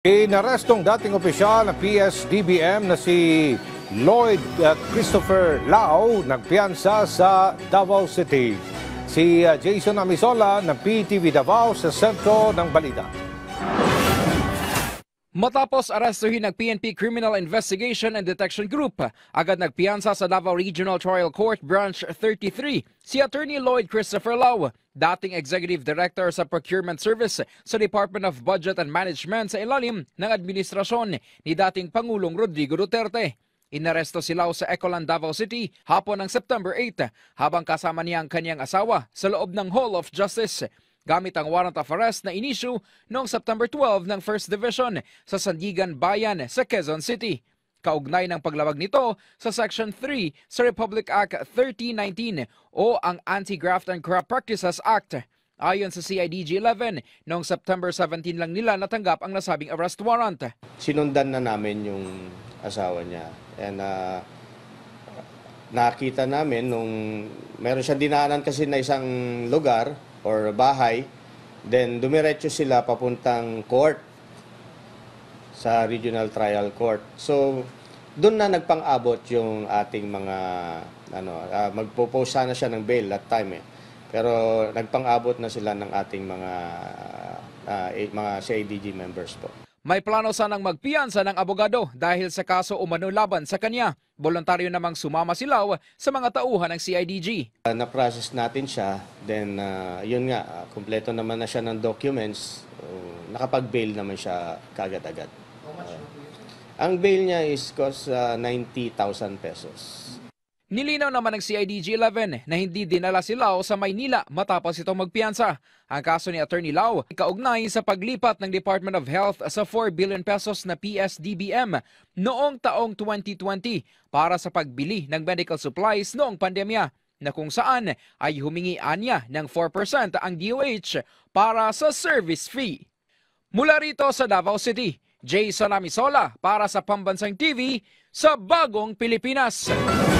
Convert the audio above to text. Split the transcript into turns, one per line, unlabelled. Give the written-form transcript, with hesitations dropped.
Inarestong dating opisyal ng PSDBM na si Lloyd Christopher Lau nagpiyansa sa Davao City. Si Jason Amisola ng PTV Davao sa sentro ng balita.
Matapos arestuhin ng PNP Criminal Investigation and Detection Group, agad nagpiyansa sa Davao Regional Trial Court Branch 33 si Attorney Lloyd Christopher Lau, dating Executive Director sa Procurement Service sa Department of Budget and Management sa ilalim ng administrasyon ni dating Pangulong Rodrigo Duterte. Inaresto si Lau sa Ecoland, Davao City hapon ng September 8 habang kasama niya ang kanyang asawa sa loob ng Hall of Justice, gamit ang warrant of arrest na inisyu noong September 12 ng 1st Division sa Sandigan Bayan sa Quezon City. Kaugnay ng paglabag nito sa Section 3 sa Republic Act 1319 o ang Anti-Graft and Corrupt Practices Act. Ayon sa CIDG-11, noong September 17 lang nila natanggap ang nasabing arrest warrant.
Sinundan na namin yung asawa niya. And nakita namin nung meron siyang dinaanan kasi na isang lugar or bahay, then dumiretso sila papuntang court sa Regional Trial Court. So, doon na nagpang-abot yung ating mga, magpo-post sana siya ng bail that time eh. Pero nagpang-abot na sila ng ating mga CIDG members po.
May plano sanang magpiyansa ng abogado dahil sa kaso umano laban sa kanya. Voluntaryo namang sumama si Lau sa mga tauhan ng CIDG.
Na-process natin siya, then yun nga, kumpleto naman na siya ng documents, nakapag-bail naman siya kaagad-agad. Ang bail niya is cost 90,000 pesos.
Nilinaw naman ng CIDG-11 na hindi dinala si Lau sa Maynila matapos itong magpiyansa. Ang kaso ni Attorney Lau kaugnay sa paglipat ng Department of Health sa 4 billion pesos na PSDBM noong taong 2020 para sa pagbili ng medical supplies noong pandemya, na kung saan ay humingi anya ng 4% ang DOH para sa service fee. Mula rito sa Davao City, Jason Amisola para sa Pambansang TV sa Bagong Pilipinas.